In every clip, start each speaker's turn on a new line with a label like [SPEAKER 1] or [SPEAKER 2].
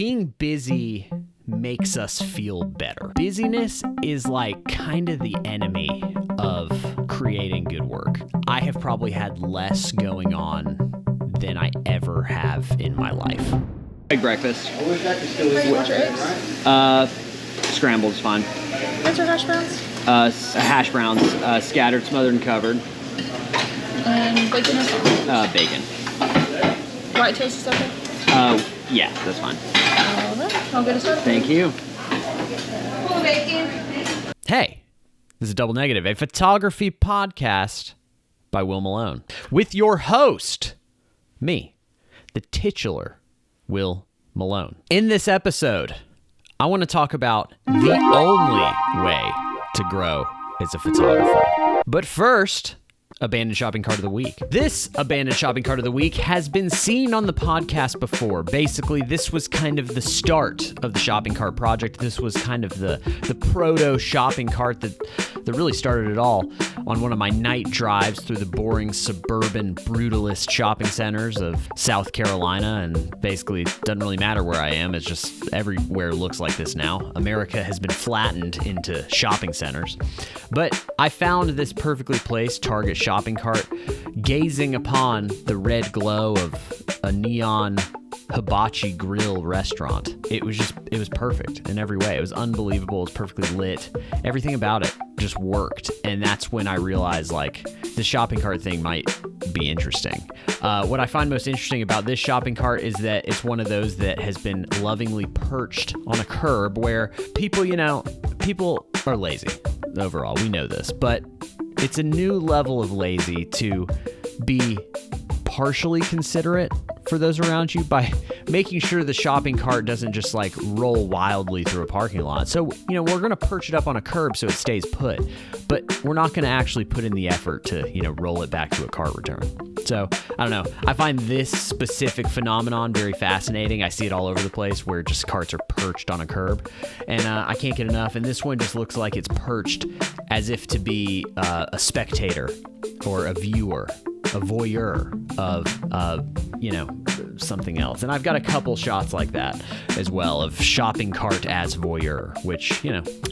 [SPEAKER 1] Being busy makes us feel better. Busyness is like kind of the enemy of creating good work. I have probably had less going on than I ever have in my life.
[SPEAKER 2] Egg breakfast.
[SPEAKER 3] How do you want your eggs?
[SPEAKER 2] Scrambled's fine.
[SPEAKER 3] What's your hash browns?
[SPEAKER 2] Hash browns, scattered, smothered, and covered.
[SPEAKER 3] And bacon or something?
[SPEAKER 2] Bacon.
[SPEAKER 3] White toast is okay?
[SPEAKER 2] Yeah, that's fine.
[SPEAKER 3] All right, I'll get it started.
[SPEAKER 2] Thank you.
[SPEAKER 3] Full bacon.
[SPEAKER 1] Hey, this is Double Negative, a photography podcast by Will Malone, with your host, me, the titular Will Malone. In this episode, I want to talk about the only way to grow as a photographer. But first, Abandoned Shopping Cart of the Week. This Abandoned Shopping Cart of the Week has been seen on the podcast before. Basically, this was kind of the start of the shopping cart project. This was kind of the proto shopping cart that really started it all on one of my night drives through the boring suburban brutalist shopping centers of South Carolina. And basically, it doesn't really matter where I am. It's just everywhere looks like this now. America has been flattened into shopping centers. But I found this perfectly placed Target shopping cart gazing upon the red glow of a neon hibachi grill restaurant. It was perfect in every way. It was unbelievable. It was perfectly lit. Everything about it just worked. And that's when I realized, like, the shopping cart thing might be interesting. What I find most interesting about this shopping cart is that it's one of those that has been lovingly perched on a curb where people are lazy overall. We know this, but it's a new level of lazy to be partially considerate for those around you by making sure the shopping cart doesn't just like roll wildly through a parking lot. So, we're going to perch it up on a curb so it stays put, but we're not going to actually put in the effort to, roll it back to a cart return. So, I don't know. I find this specific phenomenon very fascinating. I see it all over the place where just carts are perched on a curb, and I can't get enough. And this one just looks like it's perched as if to be a spectator or a viewer, a voyeur of, something else. And I've got a couple shots like that as well of shopping cart as voyeur, which,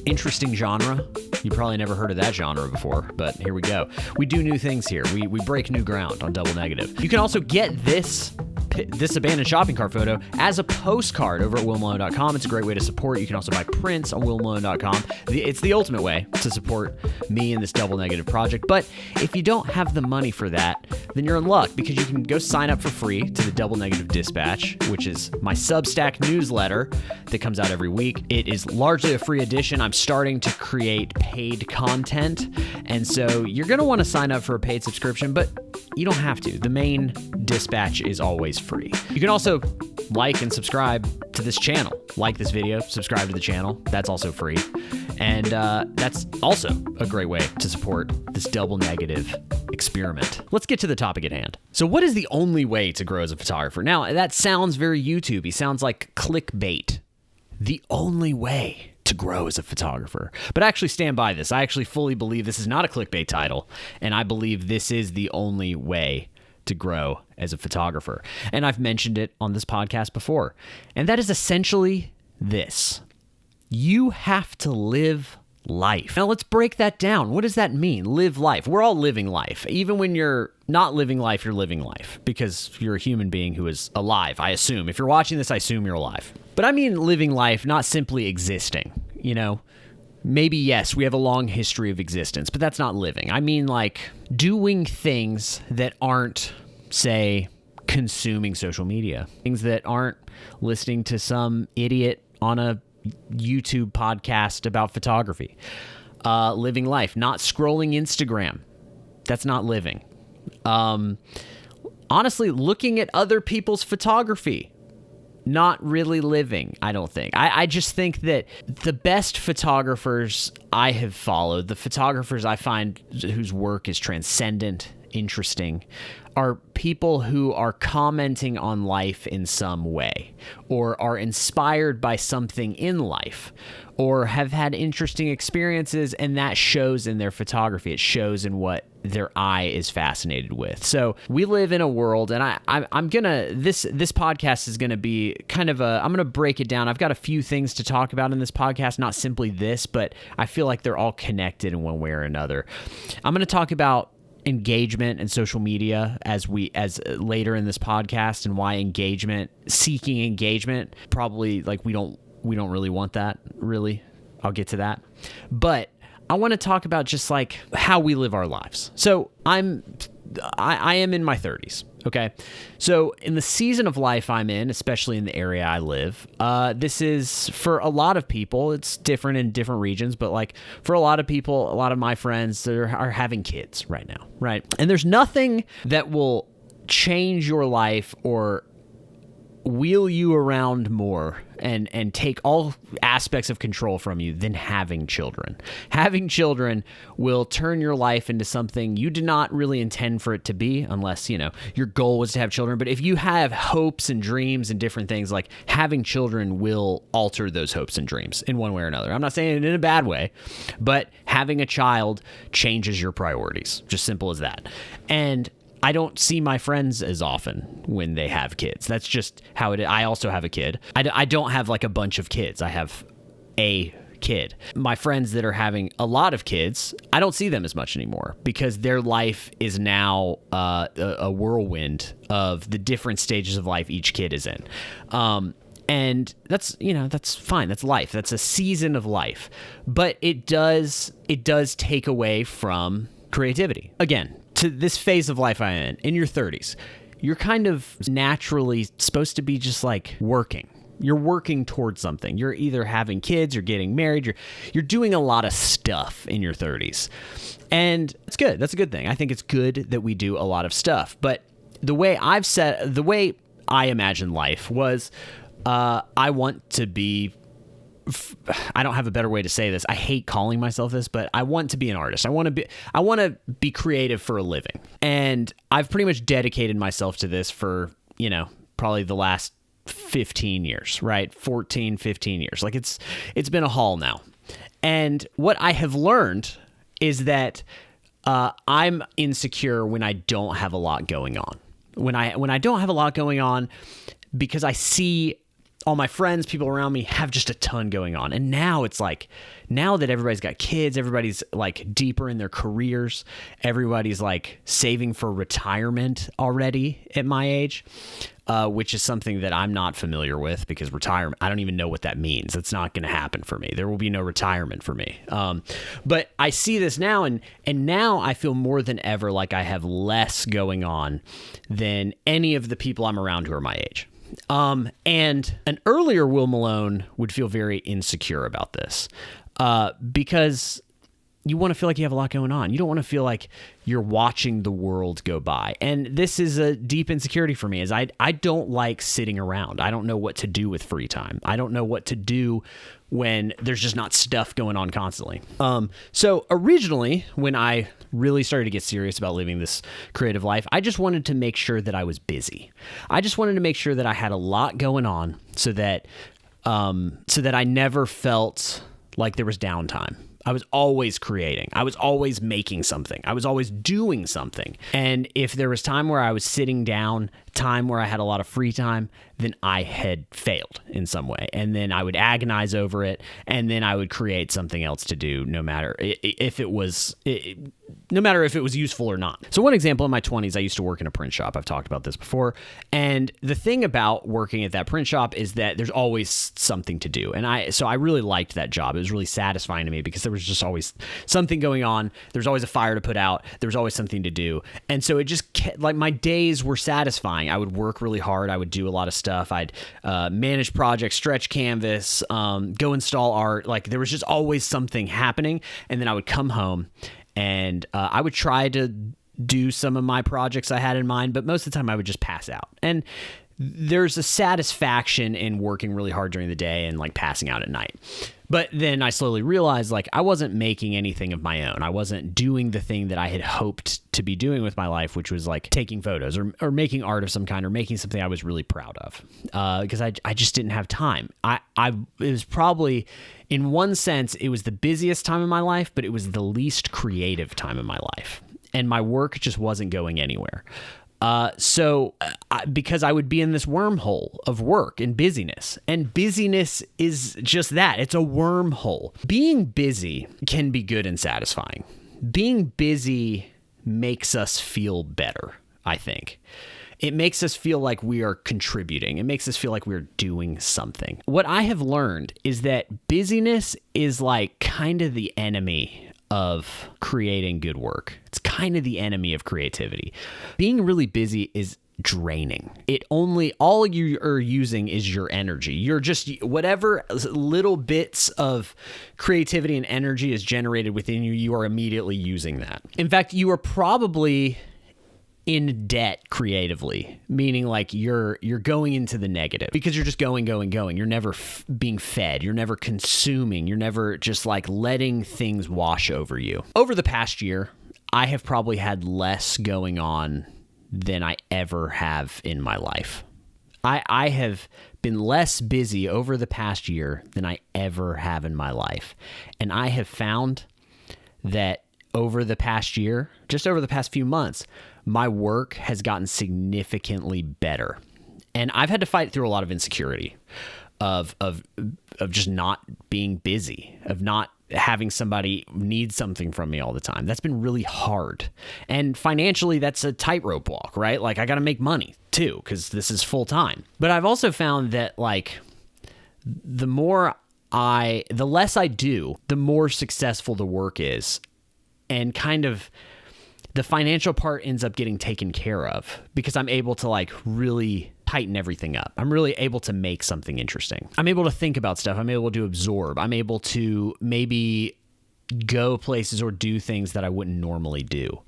[SPEAKER 1] interesting genre. You probably never heard of that genre before, but here we go. We do new things here. We break new ground on Double Negative. You can also get this abandoned shopping cart photo as a postcard over at willmalone.com. It's a great way to support. You can also buy prints on willmalone.com. It's the ultimate way to support me in this Double Negative project. But if you don't have the money for that, then you're in luck, because you can go sign up for free to the Double Negative Dispatch, which is my Substack newsletter that comes out every week. It is largely a free edition. I'm starting to create paid content, and so you're going to want to sign up for a paid subscription, but you don't have to. The main dispatch is always free. You can also like and subscribe to this channel. Like this video, subscribe to the channel. That's also free. And that's also a great way to support this Double Negative experiment. Let's get to the topic at hand. So what is the only way to grow as a photographer? Now, that sounds very YouTube-y. Sounds like clickbait. The only way to grow as a photographer. But I actually stand by this. I actually fully believe this is not a clickbait title, and I believe this is the only way to grow as a photographer. And I've mentioned it on this podcast before. And that is essentially this. You have to live life. Now let's break that down. What does that mean? Live life. We're all living life. Even when you're not living life, you're living life, because you're a human being who is alive, I assume. If you're watching this, I assume you're alive. But I mean living life, not simply existing. Maybe, yes, we have a long history of existence, but that's not living. I mean, like, doing things that aren't, say, consuming social media. Things that aren't listening to some idiot on a YouTube podcast about photography. Living life, not scrolling Instagram. That's not living. Honestly, looking at other people's photography. Not really living, I don't think. I just think that the best photographers I have followed, the photographers I find whose work is transcendent interesting are people who are commenting on life in some way, or are inspired by something in life, or have had interesting experiences, and that shows in their photography. It shows in what their eye is fascinated with. So we live in a world, and I'm gonna this podcast is gonna be kind of I'm gonna break it down. I've got a few things to talk about in this podcast, not simply this, but I feel like they're all connected in one way or another. I'm gonna talk about engagement and social media as later in this podcast, and why seeking engagement, probably like we don't really want that, really. I'll get to that. But I want to talk about just like how we live our lives. So I am in my 30s. Okay. So in the season of life I'm in, especially in the area I live, this is, for a lot of people, it's different in different regions, but like for a lot of people, a lot of my friends that are having kids right now. Right. And there's nothing that will change your life or wheel you around more and take all aspects of control from you than having children. Having children will turn your life into something you did not really intend for it to be, unless, your goal was to have children. But if you have hopes and dreams and different things, like having children will alter those hopes and dreams in one way or another. I'm not saying it in a bad way, but having a child changes your priorities. Just simple as that. And I don't see my friends as often when they have kids. That's just how it is. I also have a kid. I don't have like a bunch of kids. I have a kid. My friends that are having a lot of kids, I don't see them as much anymore because their life is now a whirlwind of the different stages of life each kid is in. And that's fine. That's life. That's a season of life. But it does take away from creativity. Again, to this phase of life I'm in your 30s, you're kind of naturally supposed to be just like working. You're working towards something. You're either having kids or getting married. You're doing a lot of stuff in your 30s. And it's good. That's a good thing. I think it's good that we do a lot of stuff. But the way I imagine life was, I want to be, I don't have a better way to say this. I hate calling myself this, but I want to be an artist. I want to be creative for a living. And I've pretty much dedicated myself to this for, probably the last 15 years, right? 14, 15 years. Like it's been a haul now. And what I have learned is that I'm insecure when I don't have a lot going on. When I don't have a lot going on, because I see all my friends, people around me have just a ton going on. And now it's like, now that everybody's got kids, everybody's like deeper in their careers, everybody's like saving for retirement already at my age, which is something that I'm not familiar with, because retirement, I don't even know what that means. It's not going to happen for me. There will be no retirement for me. But I see this now, and now I feel more than ever like I have less going on than any of the people I'm around who are my age. And an earlier Will Malone would feel very insecure about this, because you want to feel like you have a lot going on. You don't want to feel like you're watching the world go by. And this is a deep insecurity for me, is I don't like sitting around. I don't know what to do with free time. I don't know what to do when there's just not stuff going on constantly. So originally, when I really started to get serious about living this creative life, I just wanted to make sure that I was busy. I just wanted to make sure that I had a lot going on, so that I never felt like there was downtime. I was always creating. I was always making something. I was always doing something. And if there was time where I was sitting down, time where I had a lot of free time, then I had failed in some way. And then I would agonize over it, and then I would create something else to do, no matter if it was useful or not. So one example, in my 20s, I used to work in a print shop. I've talked about this before. And the thing about working at that print shop is that there's always something to do. And I really liked that job. It was really satisfying to me, because there was just always something going on. There's always a fire to put out. There was always something to do. And so it just kept, like, my days were satisfying. I would work really hard. I would do a lot of stuff. I'd manage projects, stretch canvas, go install art. Like, there was just always something happening. And then I would come home, and I would try to do some of my projects I had in mind, but most of the time I would just pass out. And there's a satisfaction in working really hard during the day and like passing out at night. But then I slowly realized like I wasn't making anything of my own. I wasn't doing the thing that I had hoped to be doing with my life, which was like taking photos or making art of some kind or making something I was really proud of, because I just didn't have time. It was probably, in one sense, it was the busiest time in my life, but it was the least creative time in my life. And my work just wasn't going anywhere. Because I would be in this wormhole of work and busyness is just that. It's a wormhole. Being busy can be good and satisfying. Being busy makes us feel better, I think. It makes us feel like we are contributing. It makes us feel like we're doing something. What I have learned is that busyness is like kind of the enemy of creating good work. It's kind of the enemy of creativity. Being really busy is draining. All you are using is your energy. You're just, whatever little bits of creativity and energy is generated within you, you are immediately using that. In fact, you are probably in debt creatively, meaning like you're going into the negative because you're just going. You're never being fed. You're never consuming. You're never just like letting things wash over you. Over the past year, I have probably had less going on than I ever have in my life. I have been less busy over the past year than I ever have in my life. And I have found that over the past year, just over the past few months, my work has gotten significantly better. And I've had to fight through a lot of insecurity of just not being busy, of not having somebody need something from me all the time. That's been really hard. And financially, that's a tightrope walk, right? Like I got to make money too, because this is full time. But I've also found that like the less I do, the more successful the work is. And kind of the financial part ends up getting taken care of because I'm able to like really tighten everything up. I'm really able to make something interesting. I'm able to think about stuff. I'm able to absorb. I'm able to maybe go places or do things that I wouldn't normally do.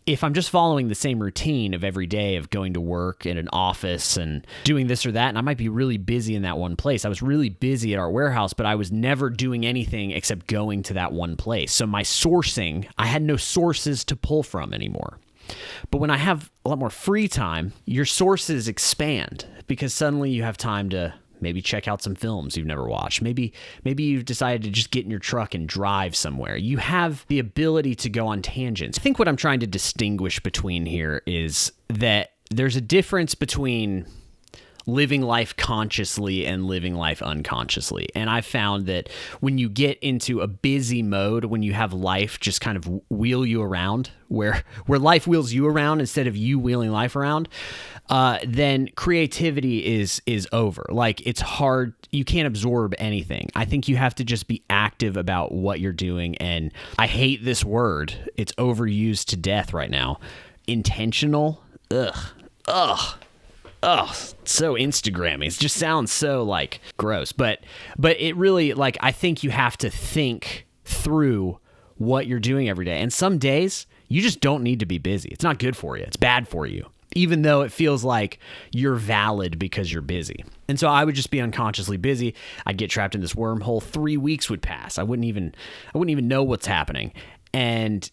[SPEAKER 1] If I'm just following the same routine of every day of going to work in an office and doing this or that, and I might be really busy in that one place. I was really busy at our warehouse, but I was never doing anything except going to that one place. So my sourcing, I had no sources to pull from anymore. But when I have a lot more free time, your sources expand because suddenly you have time to maybe check out some films you've never watched. Maybe you've decided to just get in your truck and drive somewhere. You have the ability to go on tangents. I think what I'm trying to distinguish between here is that there's a difference between living life consciously and living life unconsciously. And I found that when you get into a busy mode, when you have life just kind of wheel you around, where life wheels you around instead of you wheeling life around, then creativity is over. Like it's hard. You can't absorb anything. I think you have to just be active about what you're doing. And I hate this word. It's overused to death right now. Intentional. Ugh. Oh, so Instagrammy. It just sounds so like gross, but it really, like, I think you have to think through what you're doing every day. And some days you just don't need to be busy. It's not good for you. It's bad for you, even though it feels like you're valid because you're busy. And so I would just be unconsciously busy. I'd get trapped in this wormhole. 3 weeks would pass. I wouldn't even know what's happening. And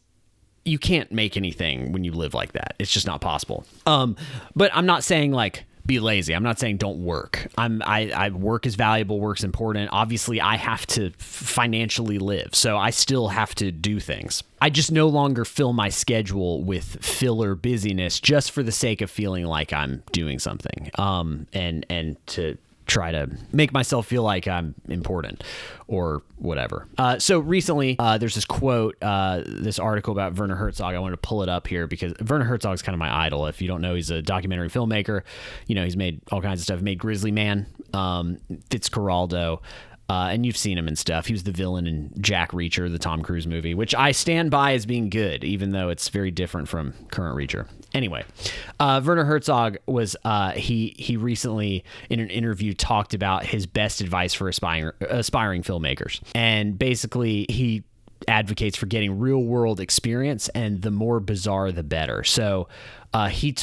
[SPEAKER 1] you can't make anything when you live like that. It's just not possible. But I'm not saying like be lazy. I'm not saying don't work. I work is valuable. Work's important. Obviously, I have to financially live, so I still have to do things. I just no longer fill my schedule with filler busyness just for the sake of feeling like I'm doing something. And to try to make myself feel like I'm important or whatever. So recently, there's this quote, this article about Werner Herzog. I wanted to pull it up here because Werner Herzog is kind of my idol. If you don't know, he's a documentary filmmaker. You know, he's made all kinds of stuff. He made Grizzly Man, Fitzcarraldo, and you've seen him and stuff. He was the villain in Jack Reacher, the Tom Cruise movie, which I stand by as being good, even though it's very different from current Reacher. Anyway, Werner Herzog was he recently in an interview talked about his best advice for aspiring filmmakers, and basically he advocates for getting real world experience, and the more bizarre the better. So he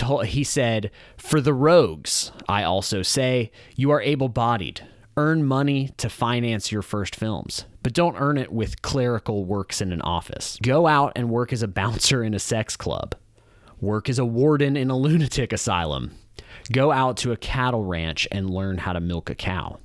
[SPEAKER 1] said, "For the rogues, I also say, you are able-bodied. Earn money to finance your first films, but don't earn it with clerical works in an office. Go out and work as a bouncer in a sex club. Work as a warden in a lunatic asylum. Go out to a cattle ranch and learn how to milk a cow.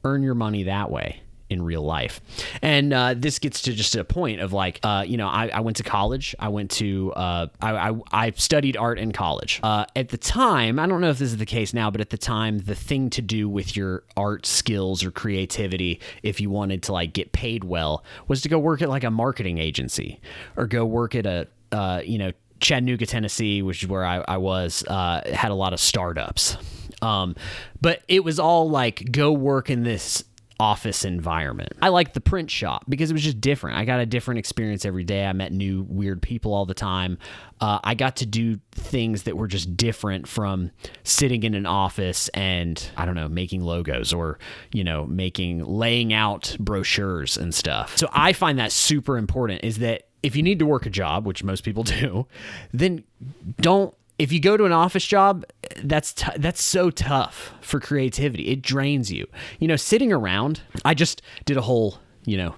[SPEAKER 1] Earn your money that way in real life. And this gets to just a point of like, I went to college. I studied art in college. At the time, I don't know if this is the case now, but at the time, the thing to do with your art skills or creativity, if you wanted to like get paid well, was to go work at like a marketing agency or go work at a, Chattanooga, Tennessee, which is where I was, had a lot of startups. But it was all like, go work in this office environment. I liked the print shop because it was just different. I got a different experience every day. I met new weird people all the time. I got to do things that were just different from sitting in an office and, I don't know, making logos or, laying out brochures and stuff. So I find that super important, is that if you need to work a job, which most people do, then if you go to an office job, that's so tough for creativity. It drains you. Sitting around, I just did a whole,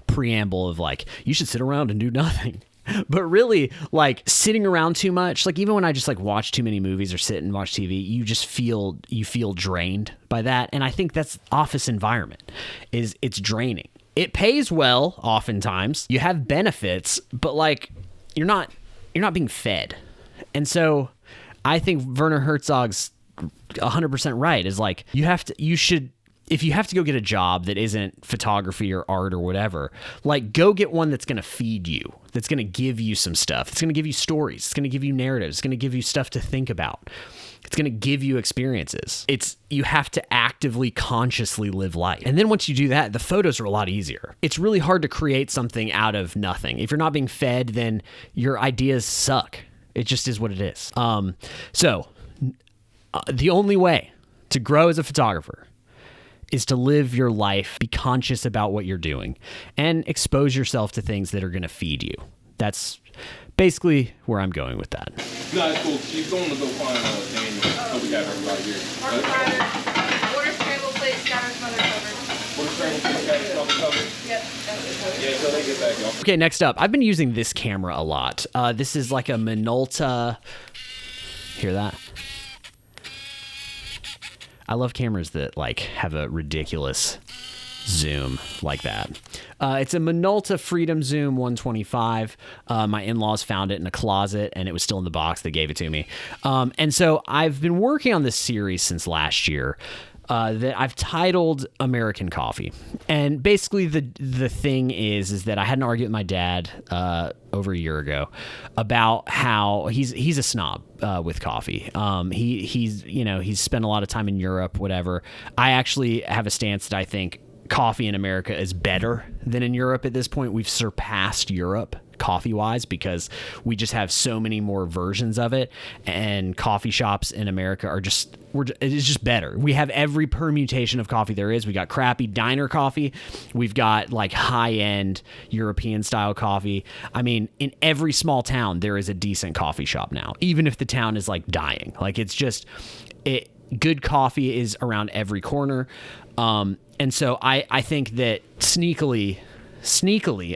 [SPEAKER 1] preamble of like, you should sit around and do nothing. But really, like, sitting around too much, like even when I just like watch too many movies or sit and watch TV, you just feel drained by that. And I think that's office environment, it's draining. It pays well oftentimes. You have benefits, but like you're not being fed. And so I think Werner Herzog's 100% right, is like, if you have to go get a job that isn't photography or art or whatever, like go get one that's going to feed you, that's going to give you some stuff. It's going to give you stories. It's going to give you narratives. It's going to give you stuff to think about. It's going to give you experiences. You have to actively, consciously live life. And then once you do that, the photos are a lot easier. It's really hard to create something out of nothing. If you're not being fed, then your ideas suck. It just is what it is. So the only way to grow as a photographer is to live your life, be conscious about what you're doing, and expose yourself to things that are going to feed you. That's basically where I'm going with that.
[SPEAKER 4] No, it's cool. She's going to go find Daniel. So we got her right here.
[SPEAKER 3] Order scrambled plate, scattered smothered covered.
[SPEAKER 4] Order scrambled plate, scattered smothered covered?
[SPEAKER 3] Yep, that's it.
[SPEAKER 4] Yeah, so they get back, y'all.
[SPEAKER 1] Okay, next up. I've been using this camera a lot. This is like a Minolta. Hear that? I love cameras that like have a ridiculous zoom like that. It's a Minolta Freedom Zoom 125. My in-laws found it in a closet and it was still in the box. They gave it to me. And so I've been working on this series since last year that I've titled American Coffee. And basically the thing is that I had an argument with my dad over a year ago about how he's a snob with coffee. He's spent a lot of time in Europe, whatever. I actually have a stance that I think coffee in America is better than in Europe at this point. We've surpassed Europe coffee-wise because we just have so many more versions of it, and coffee shops in America it's just better. We have every permutation of coffee there is. We got crappy diner coffee. We've got like high-end European style coffee. I mean, in every small town, there is a decent coffee shop now, even if the town is like dying. Like good coffee is around every corner. And so I think that sneakily,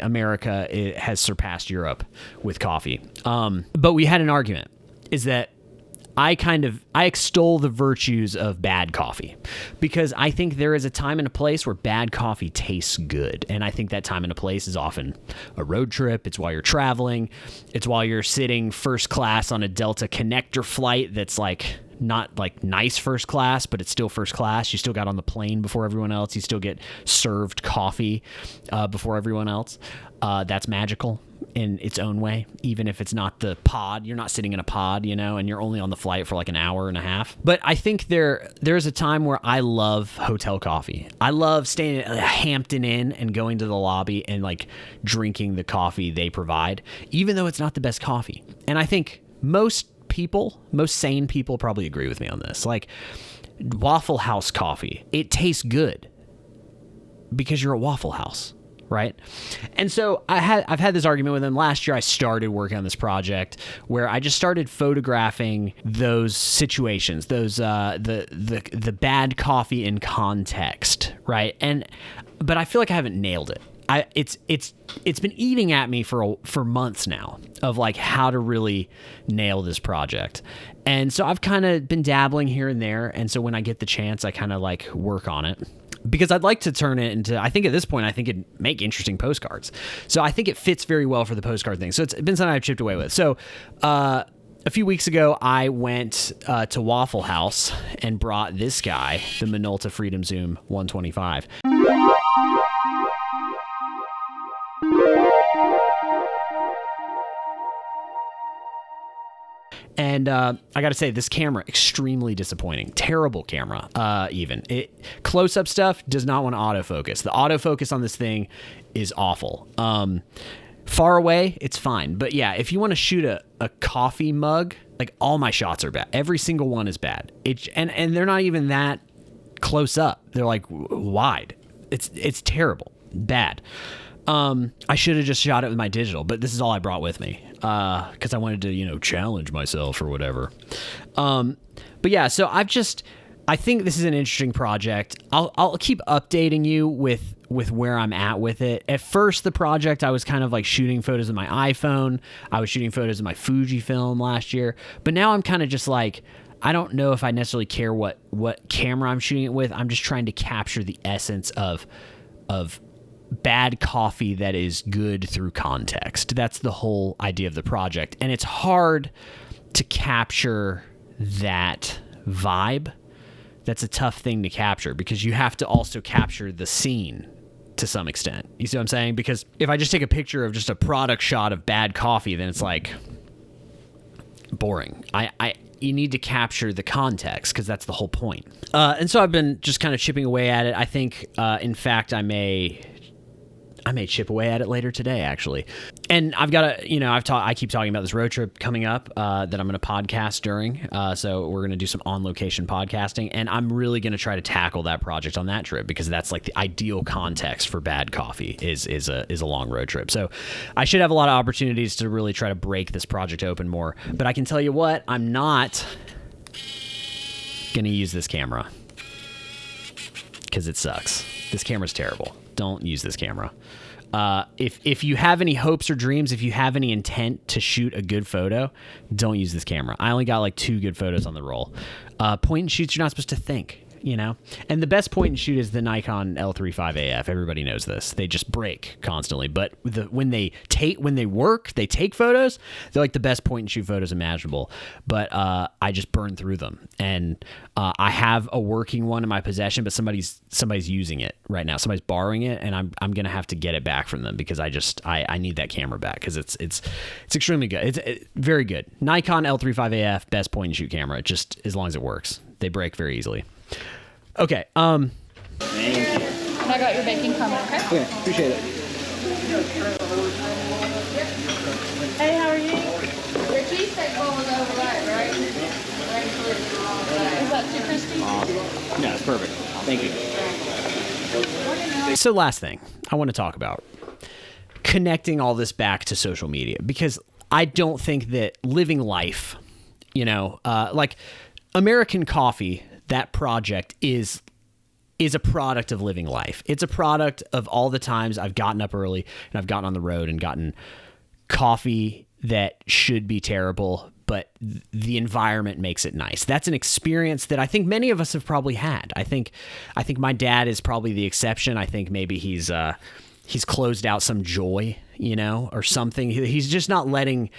[SPEAKER 1] America has surpassed Europe with coffee. But we had an argument, is that I extol the virtues of bad coffee because I think there is a time and a place where bad coffee tastes good. And I think that time and a place is often a road trip. It's while you're traveling. It's while you're sitting first class on a Delta connector flight that's like not like nice first class, but it's still first class. You still got on the plane before everyone else. You still get served coffee before everyone else. That's magical in its own way, even if it's not the pod. You're not sitting in a pod, and you're only on the flight for like an hour and a half. But I think there's a time where I love hotel coffee. I love staying at a Hampton Inn and going to the lobby and like drinking the coffee they provide, even though it's not the best coffee. And I think most sane people probably agree with me on this. Like Waffle House coffee, it tastes good because you're a Waffle House, right? And so I've had this argument with him. Last year I started working on this project where I just started photographing those situations, those the bad coffee in context, right? But I feel like I haven't nailed it. It's been eating at me for months now of like how to really nail this project. And so I've kind of been dabbling here and there, and so when I get the chance I kind of like work on it. Because I'd like to turn it into, I think at this point, I think it'd make interesting postcards. So I think it fits very well for the postcard thing. So it's been something I've chipped away with. So a few weeks ago, I went to Waffle House and brought this guy, the Minolta Freedom Zoom 125. And I got to say, this camera, extremely disappointing. Terrible camera, even. Close-up stuff does not want to autofocus. The autofocus on this thing is awful. Far away, it's fine. But yeah, if you want to shoot a coffee mug, like all my shots are bad. Every single one is bad. And they're not even that close up. They're like wide. It's terrible. Bad. I should have just shot it with my digital, but this is all I brought with me because I wanted to, challenge myself or whatever. But yeah, so I think this is an interesting project. I'll keep updating you with where I'm at with it. At first, the project, I was kind of like shooting photos of my iPhone. I was shooting photos of my Fujifilm last year, but now I'm kind of just like, I don't know if I necessarily care what camera I'm shooting it with. I'm just trying to capture the essence of bad coffee that is good through context. That's the whole idea of the project. And it's hard to capture that vibe. That's a tough thing to capture because you have to also capture the scene to some extent. You see what I'm saying? Because if I just take a picture of just a product shot of bad coffee, then it's like boring. You need to capture the context because that's the whole point. And so I've been just kind of chipping away at it. I think, in fact, I may chip away at it later today, actually. And I've got I keep talking about this road trip coming up that I'm going to podcast during. So we're going to do some on-location podcasting, and I'm really going to try to tackle that project on that trip because that's like the ideal context for bad coffee is a long road trip. So I should have a lot of opportunities to really try to break this project open more. But I can tell you what, I'm not going to use this camera because it sucks. This camera's terrible. Don't use this camera. If you have any hopes or dreams, if you have any intent to shoot a good photo, don't use this camera. I only got like 2 good photos on the roll. Point and shoots, you're not supposed to think, and the best point and shoot is the Nikon L35AF. Everybody knows this. They just break constantly, but when they take photos, they're like the best point and shoot photos imaginable. But I just burn through them, and I have a working one in my possession, but somebody's using it right now. Somebody's borrowing it, and I'm gonna have to get it back from them because I need that camera back because it's extremely good. It's very good. Nikon L35AF, best point and shoot camera. Just as long as it works. They break very easily. Okay.
[SPEAKER 2] Thank you.
[SPEAKER 3] And I got your baking coming, okay?
[SPEAKER 2] Okay, appreciate it.
[SPEAKER 3] Hey, how are you? Your cheesesteak bowl was over there, right? Is that too crispy?
[SPEAKER 2] No, it's perfect. Thank you.
[SPEAKER 1] So last thing I want to talk about, connecting all this back to social media, because I don't think that living life, like American Coffee, that project is a product of living life. It's a product of all the times I've gotten up early and I've gotten on the road and gotten coffee that should be terrible, but the environment makes it nice. That's an experience that I think many of us have probably had. I think my dad is probably the exception. I think maybe he's closed out some joy, or something. He's just not letting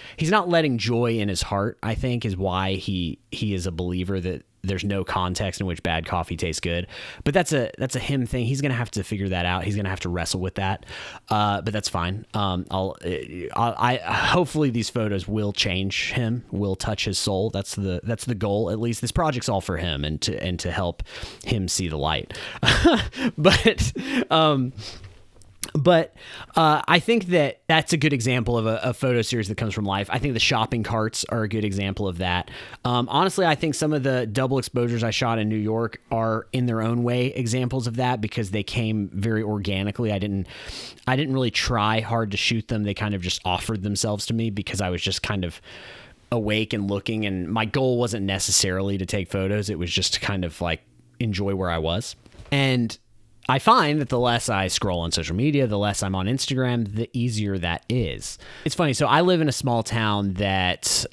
[SPEAKER 1] joy in his heart, I think, is why he is a believer that there's no context in which bad coffee tastes good. But that's a him thing. He's going to have to figure that out. He's going to have to wrestle with that. But that's fine. I hopefully these photos will change him, will touch his soul. That's the goal. At least this project's all for him and to help him see the light. But But I think that that's a good example of a photo series that comes from life. I think the shopping carts are a good example of that. Honestly, I think some of the double exposures I shot in New York are in their own way examples of that because they came very organically. I didn't really try hard to shoot them. They kind of just offered themselves to me because I was just kind of awake and looking, and my goal wasn't necessarily to take photos. It was just to kind of like enjoy where I was. And I find that the less I scroll on social media, the less I'm on Instagram, the easier that is. It's funny. So I live in a small town that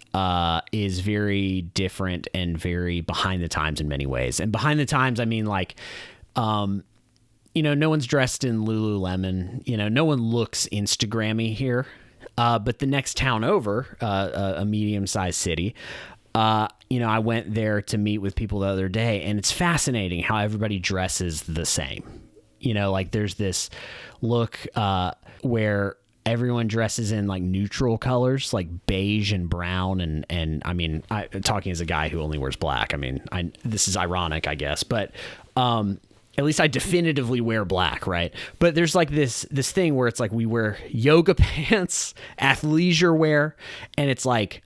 [SPEAKER 1] is very different and very behind the times in many ways. And behind the times, I mean like, no one's dressed in Lululemon. No one looks Instagrammy here. But the next town over, a medium-sized city, I went there to meet with people the other day, and it's fascinating how everybody dresses the same. Like there's this look where everyone dresses in like neutral colors, like beige and brown. And I mean, talking as a guy who only wears black, I mean, this is ironic, I guess, but at least I definitively wear black, right? But there's like this thing where it's like we wear yoga pants, athleisure wear, and it's like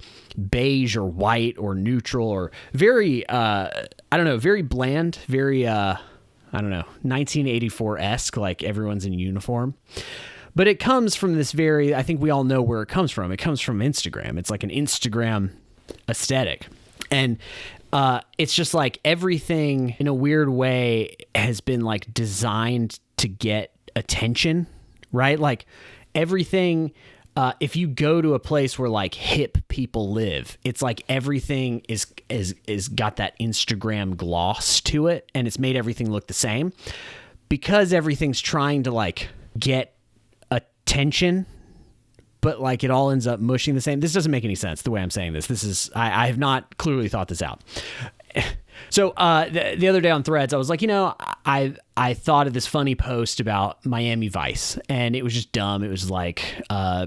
[SPEAKER 1] beige or white or neutral or very, very bland, very, 1984-esque, like everyone's in uniform. But it comes from this I think we all know where it comes from. It comes from Instagram. It's like an Instagram aesthetic. And it's just like everything in a weird way has been like designed to get attention, right? Like everything, if you go to a place where like hip people live, it's like everything is got that Instagram gloss to it, and it's made everything look the same because everything's trying to like get attention, but like it all ends up mushing the same. This doesn't make any sense the way I'm saying this. This is, I have not clearly thought this out. So the other day on Threads, I was like, I thought of this funny post about Miami Vice, and it was just dumb. It was like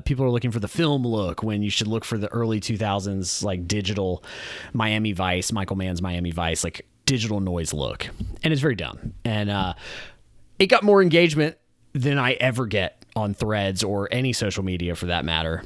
[SPEAKER 1] people are looking for the film look when you should look for the early 2000s like digital Miami Vice, Michael Mann's Miami Vice, like digital noise look. And it's very dumb. And it got more engagement than I ever get on Threads or any social media for that matter.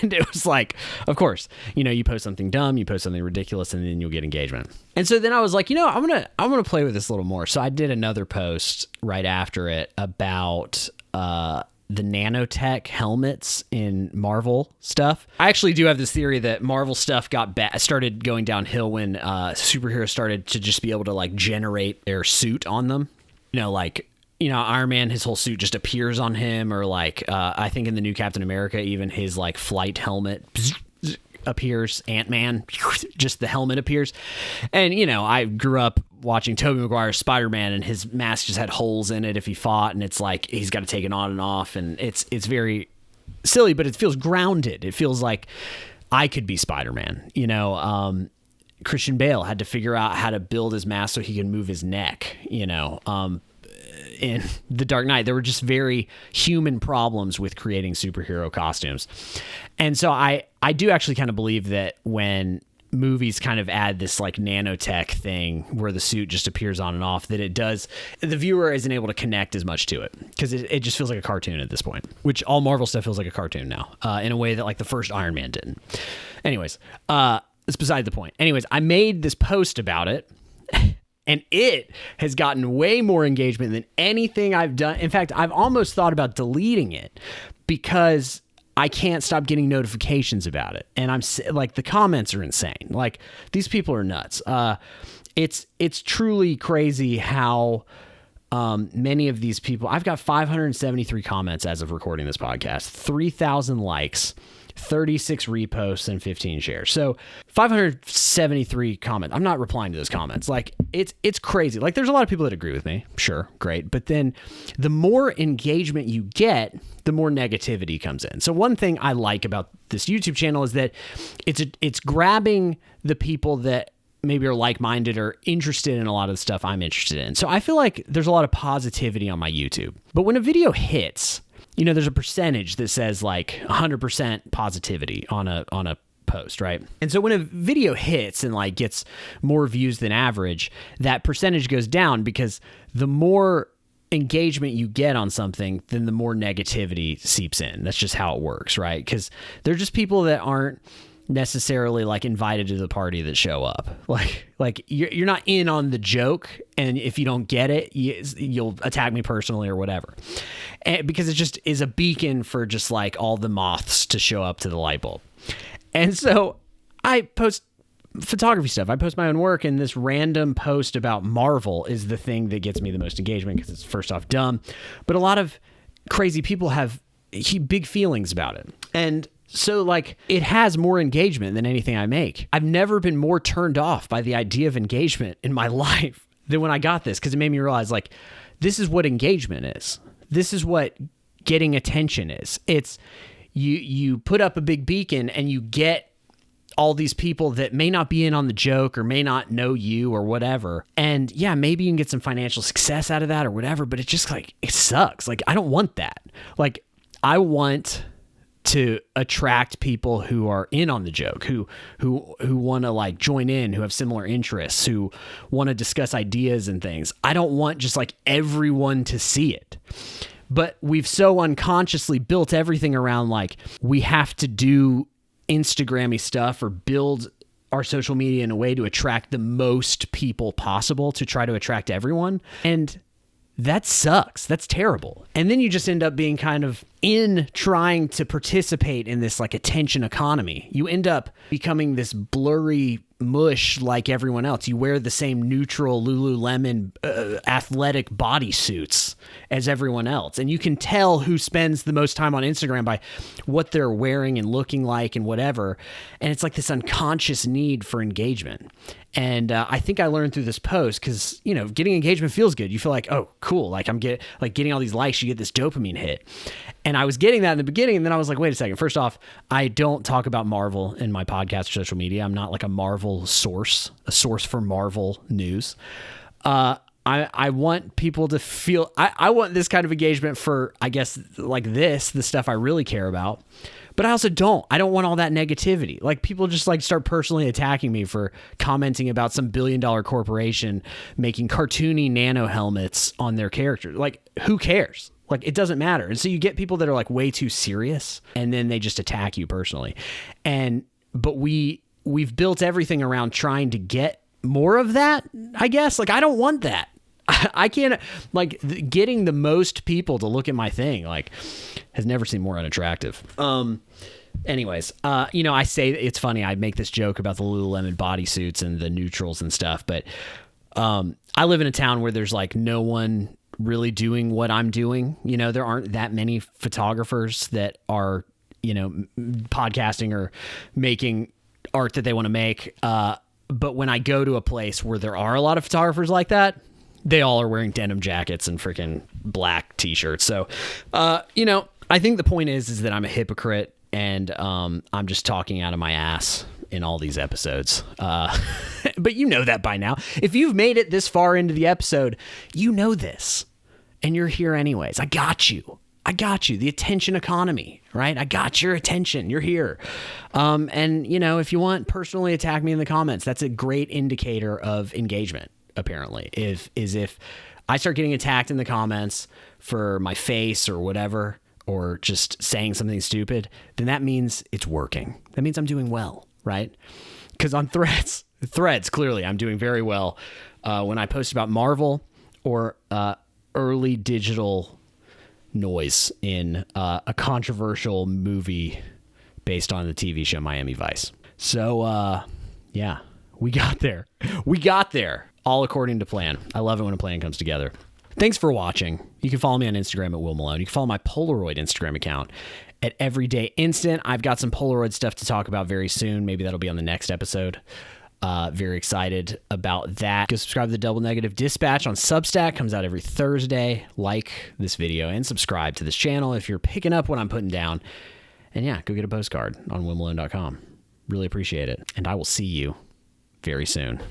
[SPEAKER 1] And it was like, of course, you post something dumb, you post something ridiculous, and then you'll get engagement. And so then I was like, I'm gonna play with this a little more. So I did another post right after it about the nanotech helmets in Marvel stuff. I actually do have this theory that Marvel stuff started going downhill when superheroes started to just be able to like generate their suit on them. Iron Man, his whole suit just appears on him, or like I think in the new Captain America, even his like flight helmet appears. Ant-Man, just the helmet appears. And I grew up watching Tobey Maguire's Spider-Man, and his mask just had holes in it if he fought, and it's like he's got to take it on and off, and it's very silly, but it feels grounded. It feels like I could be Spider-Man. Christian Bale had to figure out how to build his mask so he could move his neck. In The Dark Knight, there were just very human problems with creating superhero costumes. And so I do actually kind of believe that when movies kind of add this like nanotech thing where the suit just appears on and off, that the viewer isn't able to connect as much to it because it just feels like a cartoon at this point, which all Marvel stuff feels like a cartoon now, in a way that like the first Iron Man didn't. Anyways, it's beside the point. Anyways, I made this post about it. And it has gotten way more engagement than anything I've done. In fact, I've almost thought about deleting it because I can't stop getting notifications about it. And I'm like, the comments are insane. Like, these people are nuts. It's truly crazy how many of these people, I've got 573 comments as of recording this podcast, 3,000 likes, 36 reposts, and 15 shares. So 573 comments. I'm not replying to those comments. Like it's crazy. Like there's a lot of people that agree with me. Sure. Great. But then the more engagement you get, the more negativity comes in. So one thing I like about this YouTube channel is that it's grabbing the people that maybe are like-minded or interested in a lot of the stuff I'm interested in. So I feel like there's a lot of positivity on my YouTube. But when a video hits, there's a percentage that says like 100% positivity on a post, right? And so when a video hits and like gets more views than average, that percentage goes down because the more engagement you get on something, then the more negativity seeps in. That's just how it works, right? Because they're just people that aren't necessarily like invited to the party that show up. Like you're not in on the joke, and if you don't get it, you'll attack me personally or whatever. And because it just is a beacon for just like all the moths to show up to the light bulb. And so I post photography stuff. I post my own work, and this random post about Marvel is the thing that gets me the most engagement because it's first off dumb, but a lot of crazy people have big feelings about it. And so like it has more engagement than anything I make. I've never been more turned off by the idea of engagement in my life than when I got this, because it made me realize like this is what engagement is. This is what getting attention is. It's you put up a big beacon and you get all these people that may not be in on the joke or may not know you or whatever. And yeah, maybe you can get some financial success out of that or whatever, but it just like, it sucks. Like, I don't want that. Like, I want to attract people who are in on the joke, who want to like join in, who have similar interests, who want to discuss ideas and things. I don't want just like everyone to see it. But we've so unconsciously built everything around like we have to do Instagrammy stuff or build our social media in a way to attract the most people possible to try to attract everyone. And that sucks. That's terrible. And then you just end up being kind of in trying to participate in this like attention economy. You end up becoming this blurry mush like everyone else. You wear the same neutral Lululemon athletic bodysuits as everyone else. And you can tell who spends the most time on Instagram by what they're wearing and looking like and whatever. And it's like this unconscious need for engagement. And I think I learned through this post because, you know, getting engagement feels good. You feel like, oh, cool. Like I'm getting all these likes. You get this dopamine hit. And I was getting that in the beginning. And then I was like, wait a second. First off, I don't talk about Marvel in my podcast or social media. I'm not like a Marvel source, a source for Marvel news. I want people to feel, I want this kind of engagement for, I guess, like this, the stuff I really care about. But I also don't. I don't want all that negativity. Like people just like start personally attacking me for commenting about some billion-dollar corporation making cartoony nano helmets on their characters. Like who cares? Like it doesn't matter. And so you get people that are like way too serious and then they just attack you personally. But we've built everything around trying to get more of that, I guess. Like I don't want that. I can't, like, getting the most people to look at my thing, like, has never seemed more unattractive. Anyways, you know, I say it's funny. I make this joke about the Lululemon bodysuits and the neutrals and stuff, but I live in a town where there's like no one really doing what I'm doing. You know, there aren't that many photographers that are, you know, podcasting or making art that they want to make. But when I go to a place where there are a lot of photographers like that, they all are wearing denim jackets and freaking black t-shirts. So, you know, I think the point is that I'm a hypocrite and I'm just talking out of my ass in all these episodes. But you know that by now. If you've made it this far into the episode, you know this. And you're here anyways. I got you. The attention economy, right? I got your attention. You're here. And, you know, if you want, personally attack me in the comments. That's a great indicator of engagement. Apparently, if I start getting attacked in the comments for my face or whatever, or just saying something stupid, then that means it's working. That means I'm doing well, right? Because on threads, clearly I'm doing very well. When I post about Marvel or early digital noise in a controversial movie based on the TV show Miami Vice. So, yeah, we got there. All according to plan. I love it when a plan comes together. Thanks for watching. You can follow me on Instagram at Will Malone. You can follow my Polaroid Instagram account at Everyday Instant. I've got some Polaroid stuff to talk about very soon. Maybe that'll be on the next episode. Very excited about that. Go subscribe to the Double Negative Dispatch on Substack. Comes out every Thursday. Like this video and subscribe to this channel if you're picking up what I'm putting down. And yeah, go get a postcard on willmalone.com. Really appreciate it. And I will see you very soon.